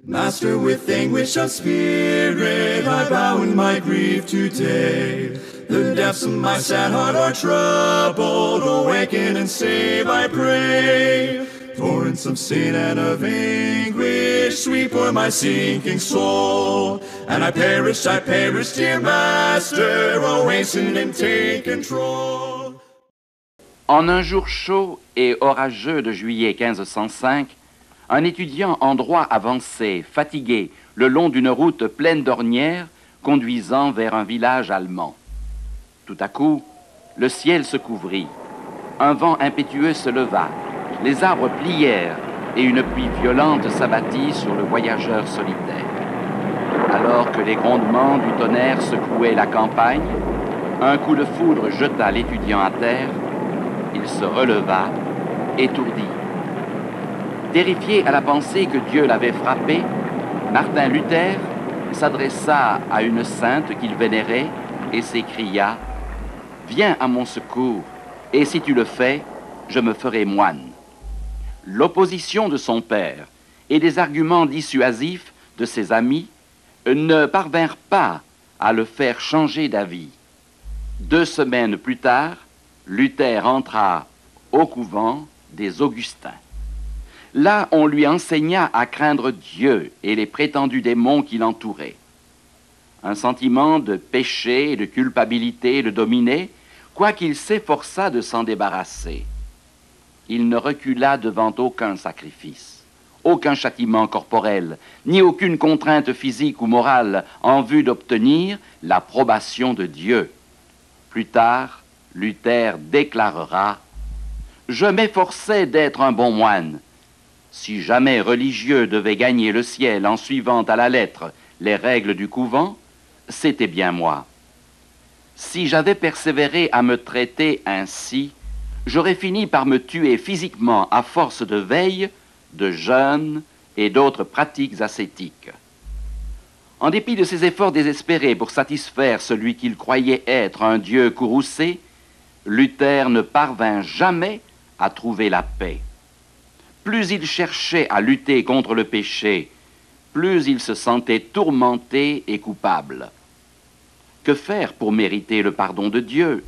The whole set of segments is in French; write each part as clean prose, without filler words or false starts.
Master, with anguish of spirit, I bow in my grief today. The depths of my sad heart are troubled. Awaken and save, I pray. Torrents of sin and of anguish sweep o'er my sinking soul. And I perish, dear Master. Oh, hasten and take control. En un jour chaud et orageux de juillet 1505, un étudiant en droit avançait, fatigué, le long d'une route pleine d'ornières, conduisant vers un village allemand. Tout à coup, le ciel se couvrit. Un vent impétueux se leva. Les arbres plièrent et une pluie violente s'abattit sur le voyageur solitaire. Alors que les grondements du tonnerre secouaient la campagne, un coup de foudre jeta l'étudiant à terre. Il se releva, étourdi. Terrifié à la pensée que Dieu l'avait frappé, Martin Luther s'adressa à une sainte qu'il vénérait et s'écria « Viens à mon secours, et si tu le fais, je me ferai moine. » L'opposition de son père et des arguments dissuasifs de ses amis ne parvinrent pas à le faire changer d'avis. 2 semaines plus tard, Luther entra au couvent des Augustins. Là, on lui enseigna à craindre Dieu et les prétendus démons qui l'entouraient. Un sentiment de péché et de culpabilité le dominait, quoiqu'il s'efforçât de s'en débarrasser. Il ne recula devant aucun sacrifice, aucun châtiment corporel, ni aucune contrainte physique ou morale en vue d'obtenir l'approbation de Dieu. Plus tard, Luther déclarera « Je m'efforçais d'être un bon moine. Si jamais religieux devait gagner le ciel en suivant à la lettre les règles du couvent, c'était bien moi. Si j'avais persévéré à me traiter ainsi, j'aurais fini par me tuer physiquement à force de veille, de jeûne et d'autres pratiques ascétiques. » En dépit de ses efforts désespérés pour satisfaire celui qu'il croyait être un Dieu courroucé, Luther ne parvint jamais à trouver la paix. Plus il cherchait à lutter contre le péché, plus il se sentait tourmenté et coupable. Que faire pour mériter le pardon de Dieu?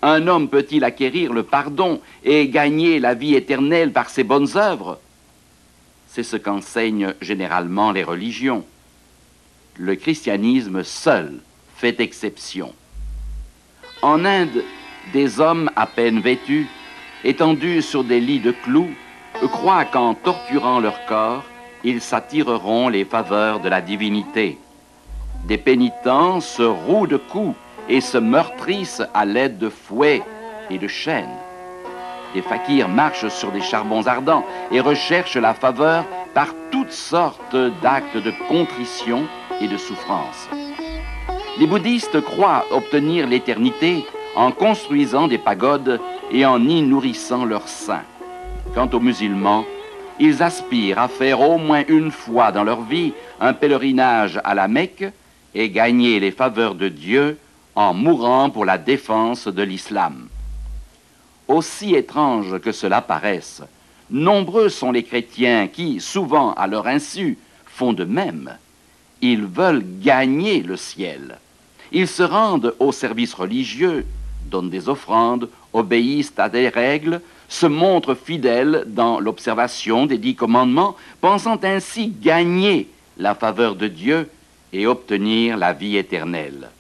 Un homme peut-il acquérir le pardon et gagner la vie éternelle par ses bonnes œuvres? C'est ce qu'enseignent généralement les religions. Le christianisme seul fait exception. En Inde, des hommes à peine vêtus, étendus sur des lits de clous, croient qu'en torturant leur corps, ils s'attireront les faveurs de la divinité. Des pénitents se rouent de coups et se meurtrissent à l'aide de fouets et de chaînes. Des fakirs marchent sur des charbons ardents et recherchent la faveur par toutes sortes d'actes de contrition et de souffrance. Les bouddhistes croient obtenir l'éternité en construisant des pagodes et en y nourrissant leurs saints. Quant aux musulmans, ils aspirent à faire au moins une fois dans leur vie un pèlerinage à la Mecque et gagner les faveurs de Dieu en mourant pour la défense de l'islam. Aussi étrange que cela paraisse, nombreux sont les chrétiens qui, souvent à leur insu, font de même. Ils veulent gagner le ciel. Ils se rendent au service religieux, donnent des offrandes, obéissent à des règles, se montrent fidèles dans l'observation des 10 commandements, pensant ainsi gagner la faveur de Dieu et obtenir la vie éternelle.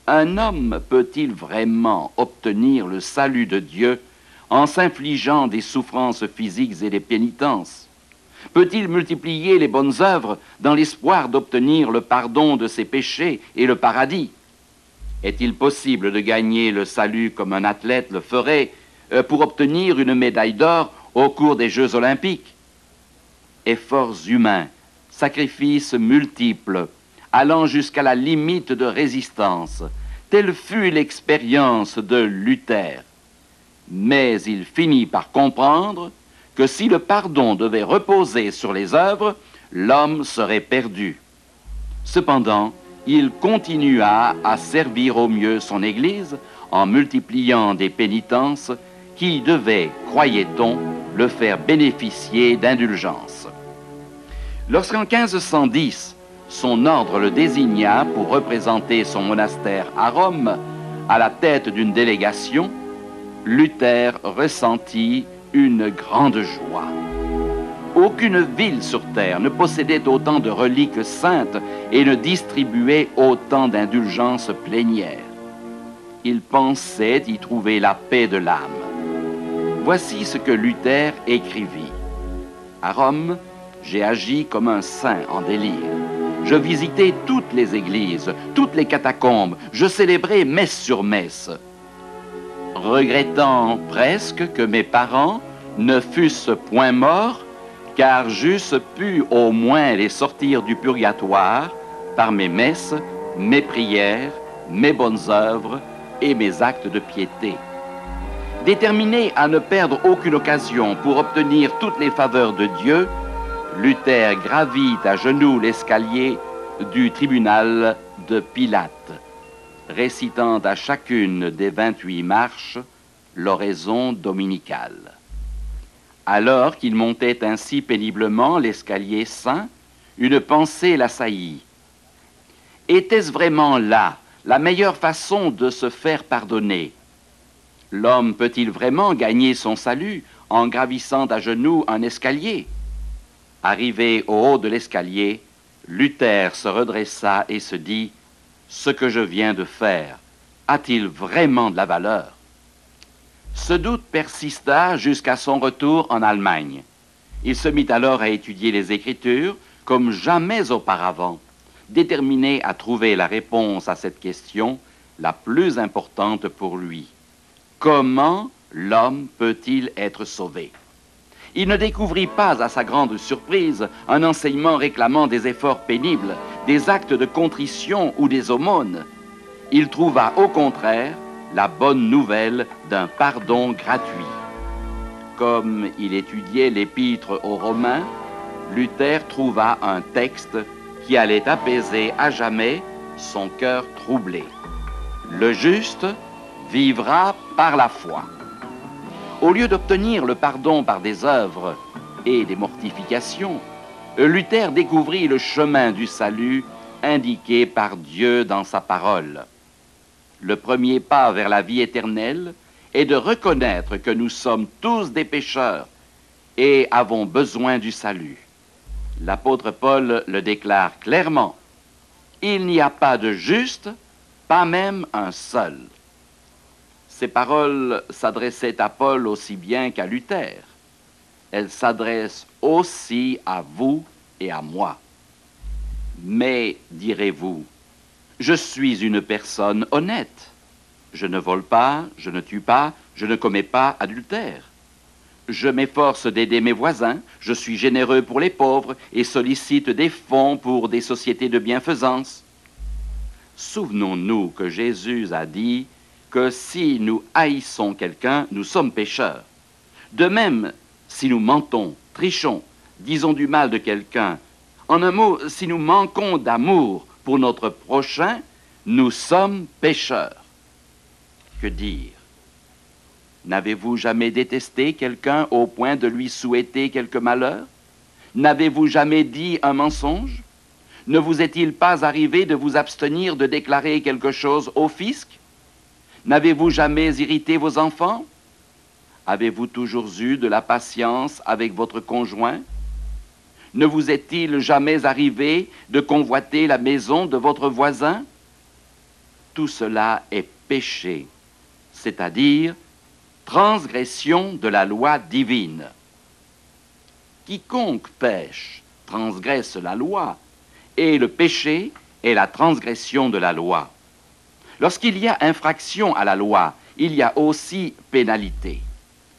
Un homme peut-il vraiment obtenir le salut de Dieu en s'infligeant des souffrances physiques et des pénitences? Peut-il multiplier les bonnes œuvres dans l'espoir d'obtenir le pardon de ses péchés et le paradis? Est-il possible de gagner le salut comme un athlète le ferait pour obtenir une médaille d'or au cours des Jeux olympiques? Efforts humains, sacrifices multiples, allant jusqu'à la limite de résistance, telle fut l'expérience de Luther. Mais il finit par comprendre que si le pardon devait reposer sur les œuvres, l'homme serait perdu. Cependant, il continua à servir au mieux son Église en multipliant des pénitences qui devaient, croyait-on, le faire bénéficier d'indulgence. Lorsqu'en 1510, son ordre le désigna pour représenter son monastère à Rome, à la tête d'une délégation, Luther ressentit une grande joie. Aucune ville sur terre ne possédait autant de reliques saintes et ne distribuait autant d'indulgences plénières. Il pensait y trouver la paix de l'âme. Voici ce que Luther écrivit. À Rome, j'ai agi comme un saint en délire. Je visitais toutes les églises, toutes les catacombes, je célébrais messe sur messe, regrettant presque que mes parents ne fussent point morts, car j'eusse pu au moins les sortir du purgatoire par mes messes, mes prières, mes bonnes œuvres et mes actes de piété. Déterminé à ne perdre aucune occasion pour obtenir toutes les faveurs de Dieu, Luther gravit à genoux l'escalier du tribunal de Pilate, récitant à chacune des 28 marches l'oraison dominicale. Alors qu'il montait ainsi péniblement l'escalier saint, une pensée l'assaillit. Était-ce vraiment là la meilleure façon de se faire pardonner? L'homme peut-il vraiment gagner son salut en gravissant à genoux un escalier? Arrivé au haut de l'escalier, Luther se redressa et se dit « Ce que je viens de faire, a-t-il vraiment de la valeur ?» Ce doute persista jusqu'à son retour en Allemagne. Il se mit alors à étudier les Écritures comme jamais auparavant, déterminé à trouver la réponse à cette question la plus importante pour lui. Comment l'homme peut-il être sauvé? Il ne découvrit pas, à sa grande surprise, un enseignement réclamant des efforts pénibles, des actes de contrition ou des aumônes. Il trouva au contraire la bonne nouvelle d'un pardon gratuit. Comme il étudiait l'épître aux Romains, Luther trouva un texte qui allait apaiser à jamais son cœur troublé. Le juste vivra par la foi. Au lieu d'obtenir le pardon par des œuvres et des mortifications, Luther découvrit le chemin du salut indiqué par Dieu dans sa parole. Le premier pas vers la vie éternelle est de reconnaître que nous sommes tous des pécheurs et avons besoin du salut. L'apôtre Paul le déclare clairement. Il n'y a pas de juste, pas même un seul. Ces paroles s'adressaient à Paul aussi bien qu'à Luther. Elles s'adressent aussi à vous et à moi. Mais, direz-vous, je suis une personne honnête. Je ne vole pas, je ne tue pas, je ne commets pas adultère. Je m'efforce d'aider mes voisins, je suis généreux pour les pauvres et sollicite des fonds pour des sociétés de bienfaisance. Souvenons-nous que Jésus a dit que si nous haïssons quelqu'un, nous sommes pécheurs. De même, si nous mentons, trichons, disons du mal de quelqu'un, en un mot, si nous manquons d'amour pour notre prochain, nous sommes pécheurs. Que dire? N'avez-vous jamais détesté quelqu'un au point de lui souhaiter quelque malheur? N'avez-vous jamais dit un mensonge? Ne vous est-il pas arrivé de vous abstenir de déclarer quelque chose au fisc? N'avez-vous jamais irrité vos enfants? Avez-vous toujours eu de la patience avec votre conjoint? Ne vous est-il jamais arrivé de convoiter la maison de votre voisin? Tout cela est péché, c'est-à-dire transgression de la loi divine. Quiconque pêche transgresse la loi, et le péché est la transgression de la loi. Lorsqu'il y a infraction à la loi, il y a aussi pénalité,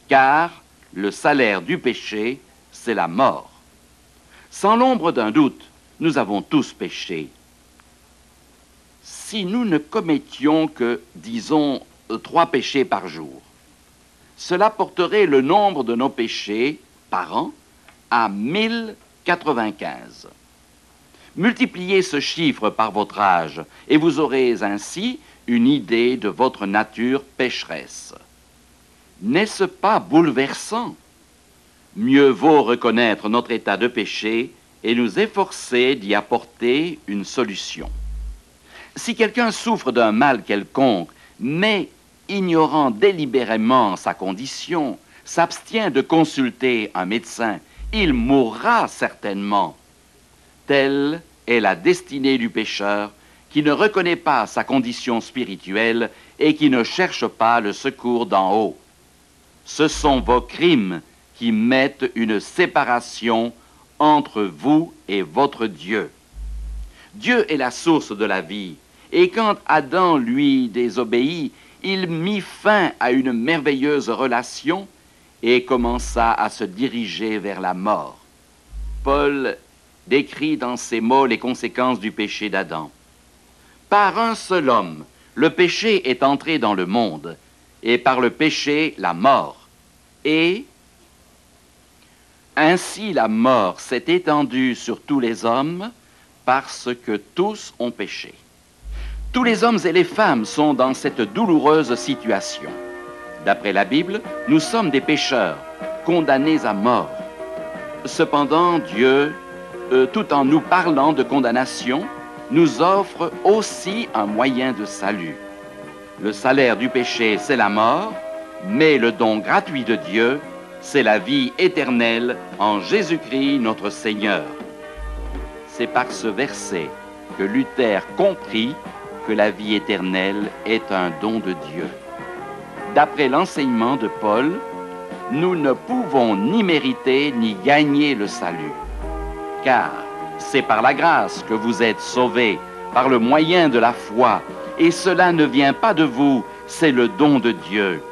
car le salaire du péché, c'est la mort. Sans l'ombre d'un doute, nous avons tous péché. Si nous ne commettions que, disons, 3 péchés par jour, cela porterait le nombre de nos péchés par an à 1095. Multipliez ce chiffre par votre âge et vous aurez ainsi une idée de votre nature pécheresse. N'est-ce pas bouleversant? Mieux vaut reconnaître notre état de péché et nous efforcer d'y apporter une solution. Si quelqu'un souffre d'un mal quelconque, mais ignorant délibérément sa condition, s'abstient de consulter un médecin, il mourra certainement. Telle est la destinée du pécheur qui ne reconnaît pas sa condition spirituelle et qui ne cherche pas le secours d'en haut. Ce sont vos crimes qui mettent une séparation entre vous et votre Dieu. Dieu est la source de la vie, et quand Adam lui désobéit, il mit fin à une merveilleuse relation et commença à se diriger vers la mort. Paul décrit dans ces mots les conséquences du péché d'Adam. Par un seul homme, le péché est entré dans le monde, et par le péché, la mort. Et ainsi la mort s'est étendue sur tous les hommes, parce que tous ont péché. Tous les hommes et les femmes sont dans cette douloureuse situation. D'après la Bible, nous sommes des pécheurs, condamnés à mort. Cependant, Dieu, tout en nous parlant de condamnation, nous offre aussi un moyen de salut. Le salaire du péché, c'est la mort, mais le don gratuit de Dieu, c'est la vie éternelle en Jésus-Christ notre Seigneur. C'est par ce verset que Luther comprit que la vie éternelle est un don de Dieu. D'après l'enseignement de Paul, nous ne pouvons ni mériter ni gagner le salut, car c'est par la grâce que vous êtes sauvés, par le moyen de la foi, et cela ne vient pas de vous, c'est le don de Dieu.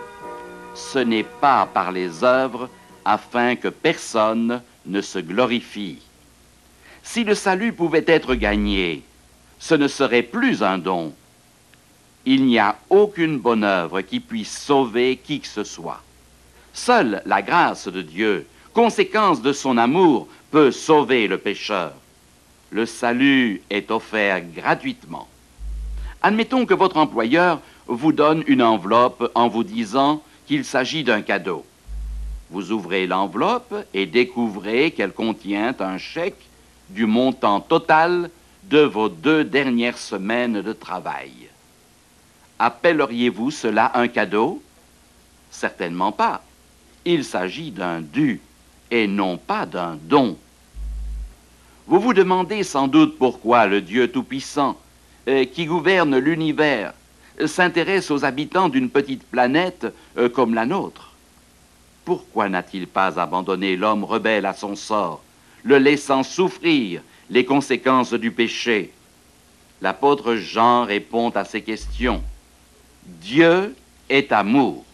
Ce n'est pas par les œuvres, afin que personne ne se glorifie. Si le salut pouvait être gagné, ce ne serait plus un don. Il n'y a aucune bonne œuvre qui puisse sauver qui que ce soit. Seule la grâce de Dieu, conséquence de son amour, peut sauver le pécheur. Le salut est offert gratuitement. Admettons que votre employeur vous donne une enveloppe en vous disant qu'il s'agit d'un cadeau. Vous ouvrez l'enveloppe et découvrez qu'elle contient un chèque du montant total de vos 2 dernières semaines de travail. Appelleriez-vous cela un cadeau? Certainement pas. Il s'agit d'un dû et non pas d'un don. Vous vous demandez sans doute pourquoi le Dieu Tout-Puissant, qui gouverne l'univers, s'intéresse aux habitants d'une petite planète comme la nôtre. Pourquoi n'a-t-il pas abandonné l'homme rebelle à son sort, le laissant souffrir les conséquences du péché? L'apôtre Jean répond à ces questions. Dieu est amour.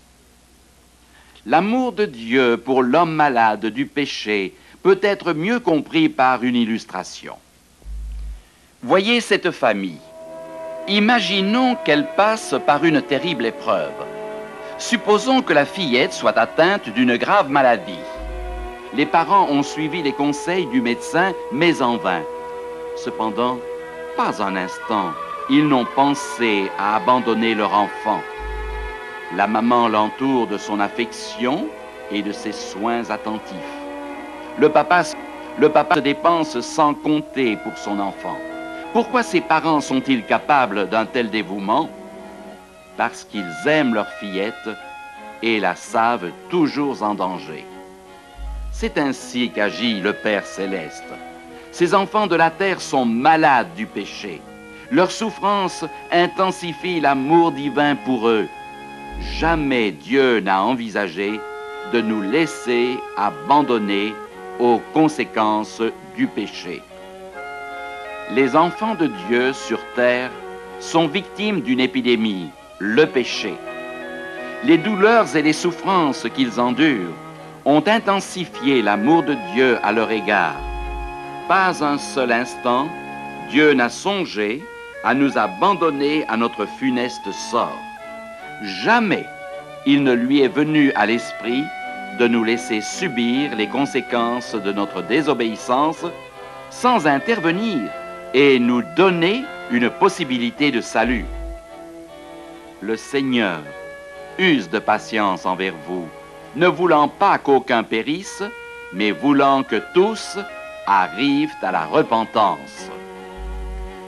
L'amour de Dieu pour l'homme malade du péché peut être mieux compris par une illustration. Voyez cette famille. Imaginons qu'elle passe par une terrible épreuve. Supposons que la fillette soit atteinte d'une grave maladie. Les parents ont suivi les conseils du médecin, mais en vain. Cependant, pas un instant, ils n'ont pensé à abandonner leur enfant. La maman l'entoure de son affection et de ses soins attentifs. Le papa se dépense sans compter pour son enfant. Pourquoi ces parents sont-ils capables d'un tel dévouement? Parce qu'ils aiment leur fillette et la savent toujours en danger. C'est ainsi qu'agit le Père céleste. Ces enfants de la terre sont malades du péché. Leur souffrance intensifie l'amour divin pour eux. Jamais Dieu n'a envisagé de nous laisser abandonner aux conséquences du péché. Les enfants de Dieu sur terre sont victimes d'une épidémie, le péché. Les douleurs et les souffrances qu'ils endurent ont intensifié l'amour de Dieu à leur égard. Pas un seul instant, Dieu n'a songé à nous abandonner à notre funeste sort. Jamais il ne lui est venu à l'esprit de nous laisser subir les conséquences de notre désobéissance sans intervenir et nous donner une possibilité de salut. Le Seigneur use de patience envers vous, ne voulant pas qu'aucun périsse, mais voulant que tous arrivent à la repentance.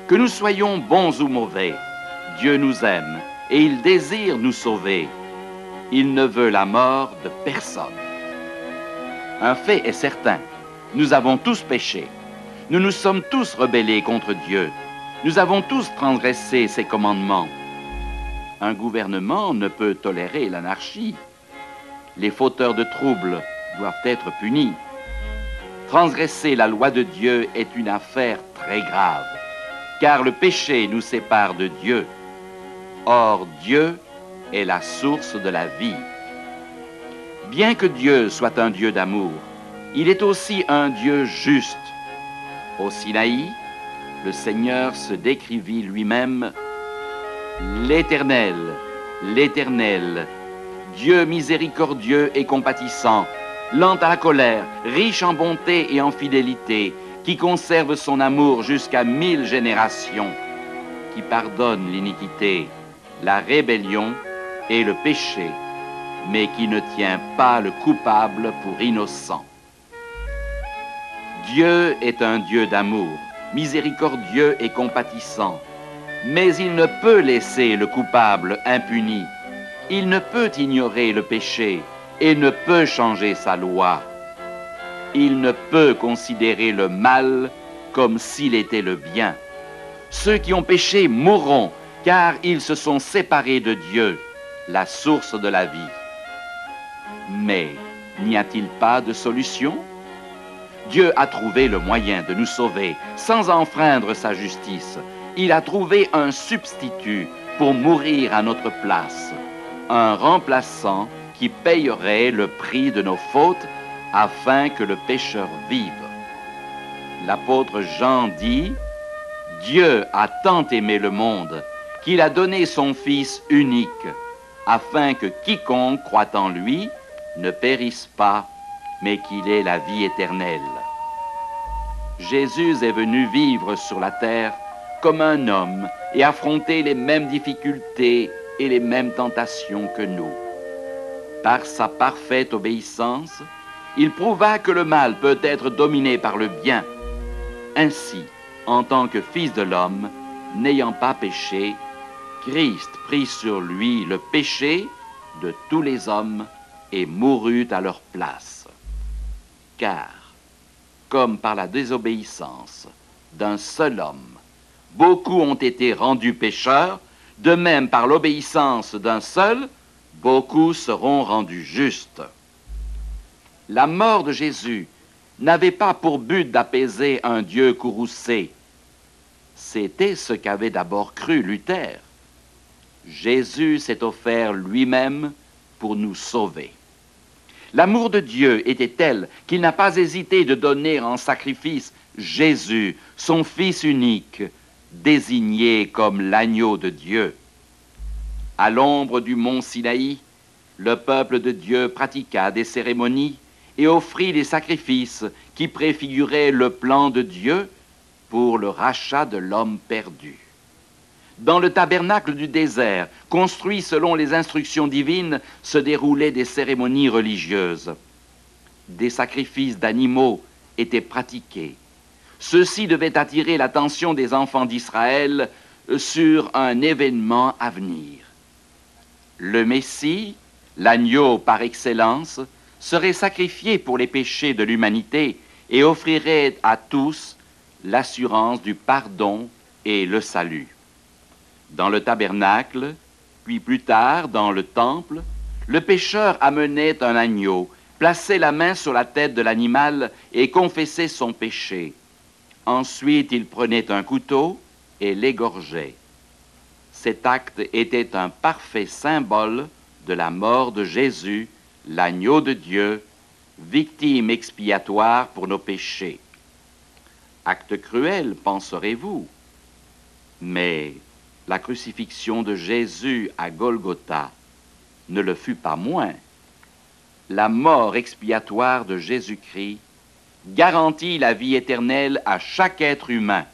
Que nous soyons bons ou mauvais, Dieu nous aime et il désire nous sauver. Il ne veut la mort de personne. Un fait est certain, nous avons tous péché. Nous nous sommes tous rebellés contre Dieu. Nous avons tous transgressé ses commandements. Un gouvernement ne peut tolérer l'anarchie. Les fauteurs de troubles doivent être punis. Transgresser la loi de Dieu est une affaire très grave, car le péché nous sépare de Dieu. Or, Dieu est la source de la vie. Bien que Dieu soit un Dieu d'amour, il est aussi un Dieu juste. Au Sinaï, le Seigneur se décrivit lui-même « L'Éternel, l'Éternel, Dieu miséricordieux et compatissant, lent à la colère, riche en bonté et en fidélité, qui conserve son amour jusqu'à 1000 générations, qui pardonne l'iniquité, la rébellion et le péché, mais qui ne tient pas le coupable pour innocent. » Dieu est un Dieu d'amour, miséricordieux et compatissant, mais il ne peut laisser le coupable impuni. Il ne peut ignorer le péché et ne peut changer sa loi. Il ne peut considérer le mal comme s'il était le bien. Ceux qui ont péché mourront, car ils se sont séparés de Dieu, la source de la vie. Mais n'y a-t-il pas de solution? Dieu a trouvé le moyen de nous sauver sans enfreindre sa justice. Il a trouvé un substitut pour mourir à notre place, un remplaçant qui payerait le prix de nos fautes afin que le pécheur vive. L'apôtre Jean dit « Dieu a tant aimé le monde qu'il a donné son Fils unique, afin que quiconque croit en lui ne périsse pas, mais qu'il ait la vie éternelle. » Jésus est venu vivre sur la terre comme un homme et affronter les mêmes difficultés et les mêmes tentations que nous. Par sa parfaite obéissance, il prouva que le mal peut être dominé par le bien. Ainsi, en tant que Fils de l'homme, n'ayant pas péché, Christ prit sur lui le péché de tous les hommes et mourut à leur place. Car, comme par la désobéissance d'un seul homme, beaucoup ont été rendus pécheurs, de même par l'obéissance d'un seul, beaucoup seront rendus justes. La mort de Jésus n'avait pas pour but d'apaiser un Dieu courroucé. C'était ce qu'avait d'abord cru Luther. Jésus s'est offert lui-même pour nous sauver. L'amour de Dieu était tel qu'il n'a pas hésité de donner en sacrifice Jésus, son Fils unique, désigné comme l'agneau de Dieu. À l'ombre du mont Sinaï, le peuple de Dieu pratiqua des cérémonies et offrit des sacrifices qui préfiguraient le plan de Dieu pour le rachat de l'homme perdu. Dans le tabernacle du désert, construit selon les instructions divines, se déroulaient des cérémonies religieuses. Des sacrifices d'animaux étaient pratiqués. Ceux-ci devaient attirer l'attention des enfants d'Israël sur un événement à venir. Le Messie, l'agneau par excellence, serait sacrifié pour les péchés de l'humanité et offrirait à tous l'assurance du pardon et le salut. Dans le tabernacle, puis plus tard dans le temple, le pécheur amenait un agneau, plaçait la main sur la tête de l'animal et confessait son péché. Ensuite, il prenait un couteau et l'égorgeait. Cet acte était un parfait symbole de la mort de Jésus, l'agneau de Dieu, victime expiatoire pour nos péchés. Acte cruel, penserez-vous? Mais la crucifixion de Jésus à Golgotha ne le fut pas moins. La mort expiatoire de Jésus-Christ garantit la vie éternelle à chaque être humain.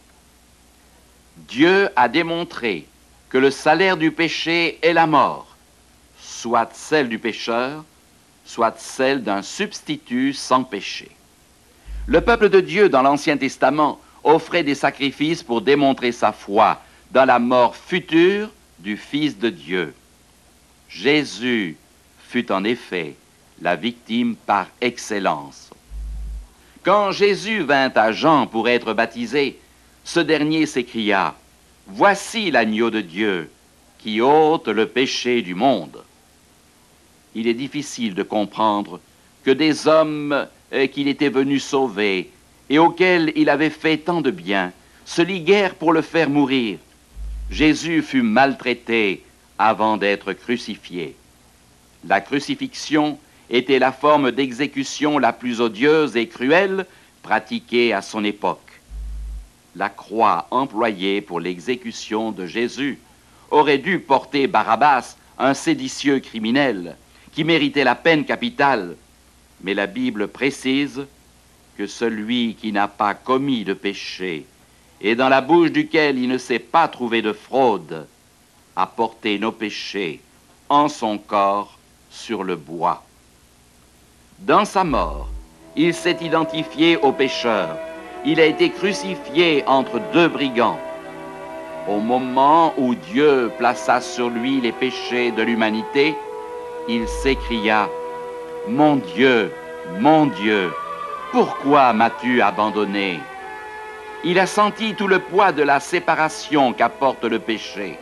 Dieu a démontré que le salaire du péché est la mort, soit celle du pécheur, soit celle d'un substitut sans péché. Le peuple de Dieu dans l'Ancien Testament offrait des sacrifices pour démontrer sa foi dans la mort future du Fils de Dieu. Jésus fut en effet la victime par excellence. Quand Jésus vint à Jean pour être baptisé, ce dernier s'écria, « Voici l'agneau de Dieu qui ôte le péché du monde. » Il est difficile de comprendre que des hommes qu'il était venu sauver et auxquels il avait fait tant de bien se liguèrent pour le faire mourir. Jésus fut maltraité avant d'être crucifié. La crucifixion était la forme d'exécution la plus odieuse et cruelle pratiquée à son époque. La croix employée pour l'exécution de Jésus aurait dû porter Barabbas, un séditieux criminel, qui méritait la peine capitale, mais la Bible précise que celui qui n'a pas commis de péché et dans la bouche duquel il ne s'est pas trouvé de fraude a porté nos péchés en son corps sur le bois. Dans sa mort, il s'est identifié au pécheur. Il a été crucifié entre deux brigands. Au moment où Dieu plaça sur lui les péchés de l'humanité, il s'écria, « Mon Dieu, pourquoi m'as-tu abandonné ?» Il a senti tout le poids de la séparation qu'apporte le péché.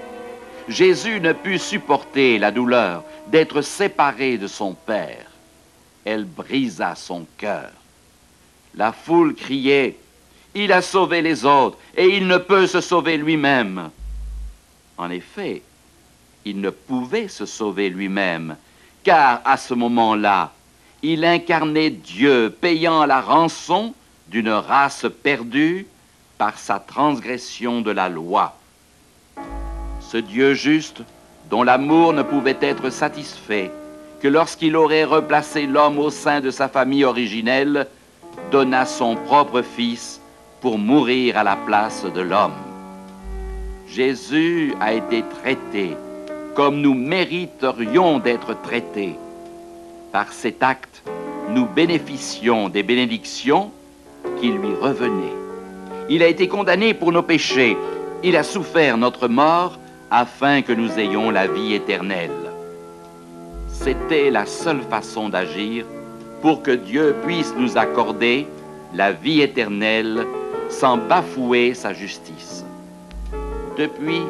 Jésus ne put supporter la douleur d'être séparé de son Père. Elle brisa son cœur. La foule criait, « Il a sauvé les autres et il ne peut se sauver lui-même. » En effet, il ne pouvait se sauver lui-même, car à ce moment-là, il incarnait Dieu payant la rançon d'une race perdue par sa transgression de la loi. Ce Dieu juste, dont l'amour ne pouvait être satisfait que lorsqu'il aurait replacé l'homme au sein de sa famille originelle, donna son propre Fils pour mourir à la place de l'homme. Jésus a été traité comme nous mériterions d'être traités. Par cet acte, nous bénéficions des bénédictions qui lui revenaient. Il a été condamné pour nos péchés. Il a souffert notre mort afin que nous ayons la vie éternelle. C'était la seule façon d'agir pour que Dieu puisse nous accorder la vie éternelle sans bafouer sa justice. Depuis,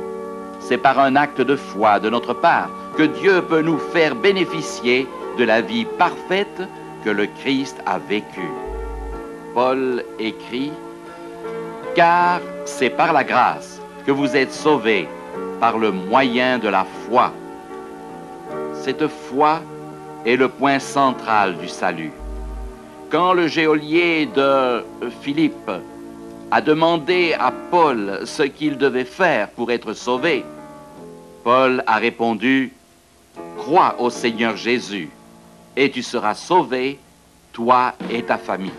c'est par un acte de foi de notre part que Dieu peut nous faire bénéficier de la vie parfaite que le Christ a vécue. Paul écrit, « Car c'est par la grâce que vous êtes sauvés par le moyen de la foi. » Cette foi est le point central du salut. Quand le geôlier de Philippe a demandé à Paul ce qu'il devait faire pour être sauvé, Paul a répondu, « Crois au Seigneur Jésus, et tu seras sauvé, toi et ta famille. »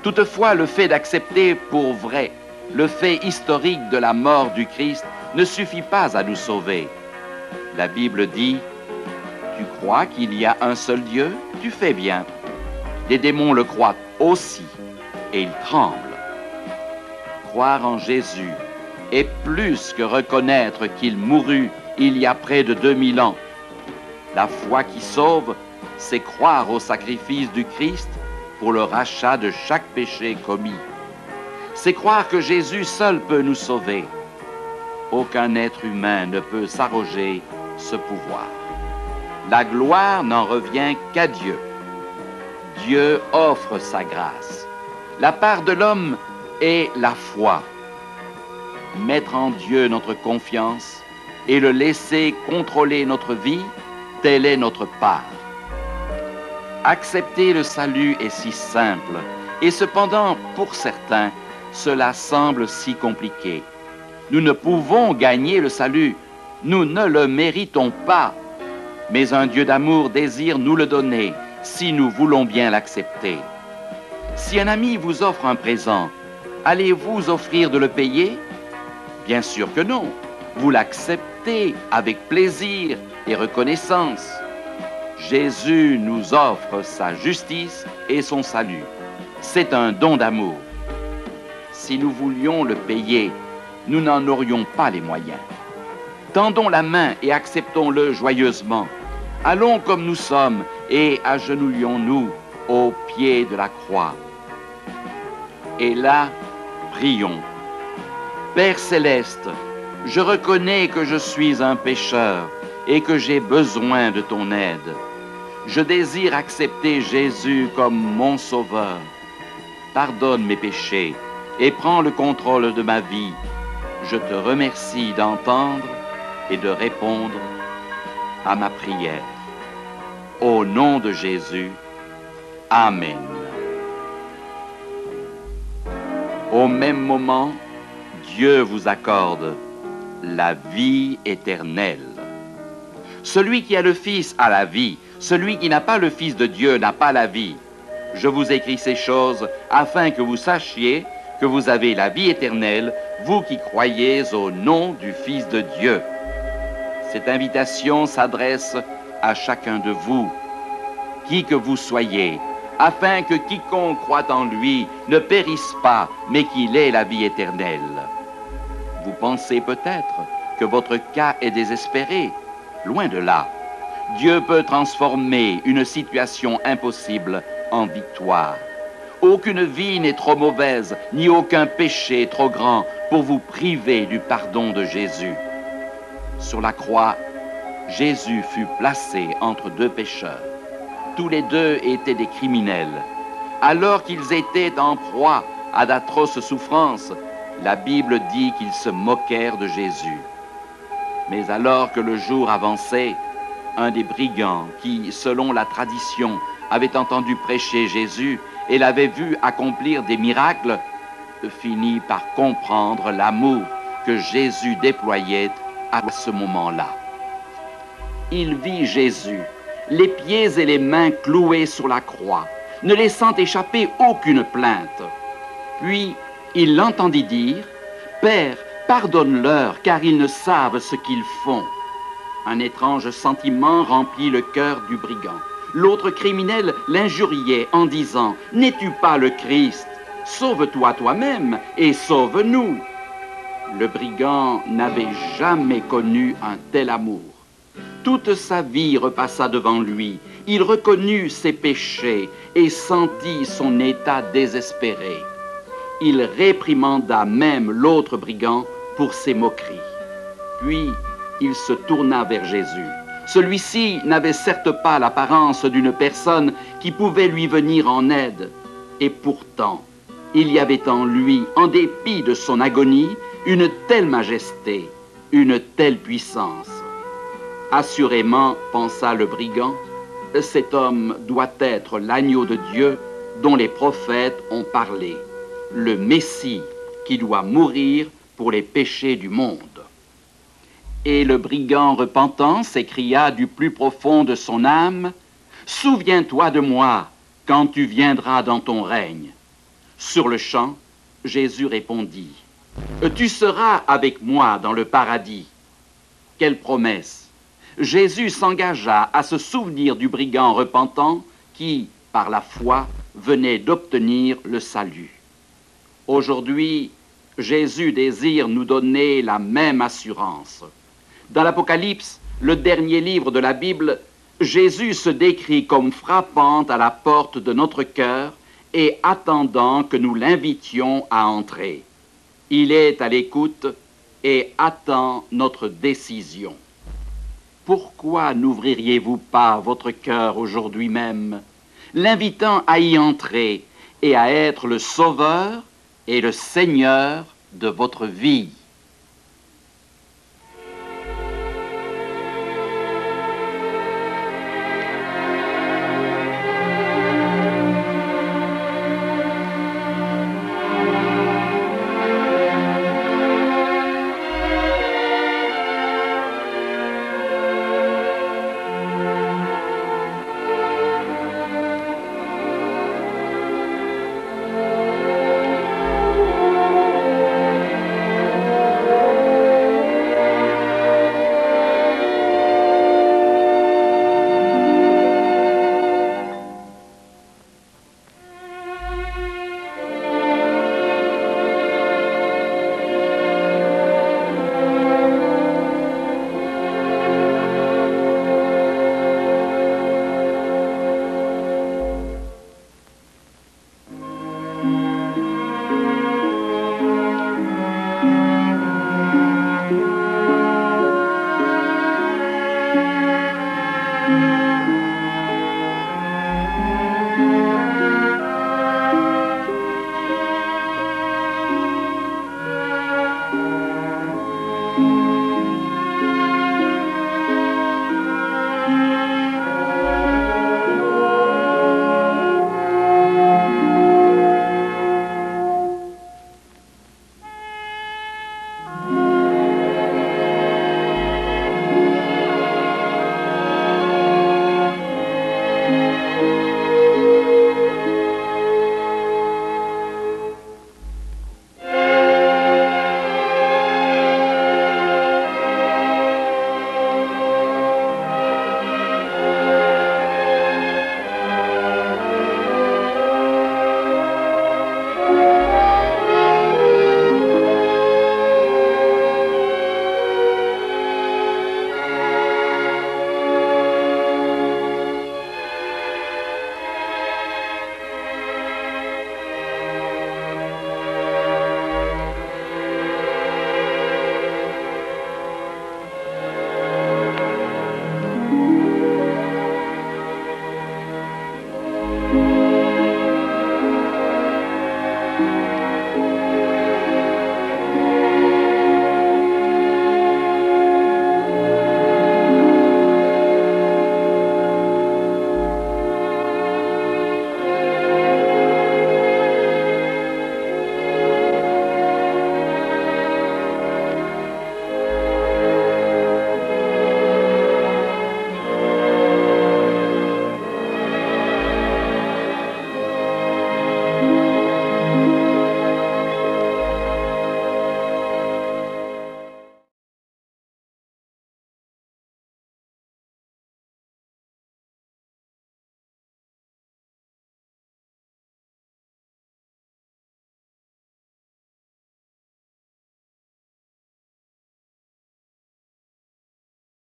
Toutefois, le fait d'accepter pour vrai le fait historique de la mort du Christ ne suffit pas à nous sauver. La Bible dit, « Tu crois qu'il y a un seul Dieu? Tu fais bien. » Les démons le croient aussi, et ils tremblent. Croire en Jésus est plus que reconnaître qu'il mourut il y a près de 2000 ans. La foi qui sauve, c'est croire au sacrifice du Christ pour le rachat de chaque péché commis. C'est croire que Jésus seul peut nous sauver. Aucun être humain ne peut s'arroger ce pouvoir. La gloire n'en revient qu'à Dieu. Dieu offre sa grâce. La part de l'homme est la foi. Mettre en Dieu notre confiance et le laisser contrôler notre vie, telle est notre part. Accepter le salut est si simple, et cependant, pour certains, cela semble si compliqué. Nous ne pouvons gagner le salut, nous ne le méritons pas, mais un Dieu d'amour désire nous le donner, si nous voulons bien l'accepter. Si un ami vous offre un présent, allez-vous offrir de le payer? Bien sûr que non, vous l'acceptez avec plaisir et reconnaissance. Jésus nous offre sa justice et son salut. C'est un don d'amour. Si nous voulions le payer, nous n'en aurions pas les moyens. Tendons la main et acceptons-le joyeusement. Allons comme nous sommes et agenouillons-nous au pied de la croix. Et là, prions. Père céleste, je reconnais que je suis un pécheur et que j'ai besoin de ton aide. Je désire accepter Jésus comme mon sauveur. Pardonne mes péchés et prends le contrôle de ma vie. Je te remercie d'entendre et de répondre à ma prière. Au nom de Jésus, Amen. Au même moment, Dieu vous accorde la vie éternelle. Celui qui a le Fils a la vie. Celui qui n'a pas le Fils de Dieu n'a pas la vie. Je vous écris ces choses afin que vous sachiez que vous avez la vie éternelle, vous qui croyez au nom du Fils de Dieu. Cette invitation s'adresse à chacun de vous, qui que vous soyez, afin que quiconque croit en lui ne périsse pas, mais qu'il ait la vie éternelle. Vous pensez peut-être que votre cas est désespéré. Loin de là. Dieu peut transformer une situation impossible en victoire. Aucune vie n'est trop mauvaise, ni aucun péché trop grand pour vous priver du pardon de Jésus. Sur la croix, Jésus fut placé entre deux pécheurs. Tous les deux étaient des criminels. Alors qu'ils étaient en proie à d'atroces souffrances, la Bible dit qu'ils se moquèrent de Jésus. Mais alors que le jour avançait, un des brigands qui, selon la tradition, avait entendu prêcher Jésus et l'avait vu accomplir des miracles, finit par comprendre l'amour que Jésus déployait à ce moment-là. Il vit Jésus, les pieds et les mains cloués sur la croix, ne laissant échapper aucune plainte. Puis, il l'entendit dire, « Père, pardonne-leur, car ils ne savent ce qu'ils font. » Un étrange sentiment remplit le cœur du brigand. L'autre criminel l'injuriait en disant, « N'es-tu pas le Christ? Sauve-toi toi-même et sauve-nous. » Le brigand n'avait jamais connu un tel amour. Toute sa vie repassa devant lui. Il reconnut ses péchés et sentit son état désespéré. Il réprimanda même l'autre brigand pour ses moqueries. Puis, il se tourna vers Jésus. Celui-ci n'avait certes pas l'apparence d'une personne qui pouvait lui venir en aide. Et pourtant, il y avait en lui, en dépit de son agonie, une telle majesté, une telle puissance. Assurément, pensa le brigand, cet homme doit être l'agneau de Dieu dont les prophètes ont parlé, le Messie qui doit mourir pour les péchés du monde. Et le brigand repentant s'écria du plus profond de son âme, « Souviens-toi de moi quand tu viendras dans ton règne. » Sur-le-champ, Jésus répondit, « Tu seras avec moi dans le paradis. » Quelle promesse! Jésus s'engagea à se souvenir du brigand repentant qui, par la foi, venait d'obtenir le salut. Aujourd'hui, Jésus désire nous donner la même assurance. Dans l'Apocalypse, le dernier livre de la Bible, Jésus se décrit comme frappant à la porte de notre cœur et attendant que nous l'invitions à entrer. Il est à l'écoute et attend notre décision. Pourquoi n'ouvririez-vous pas votre cœur aujourd'hui même, l'invitant à y entrer et à être le Sauveur et le Seigneur de votre vie?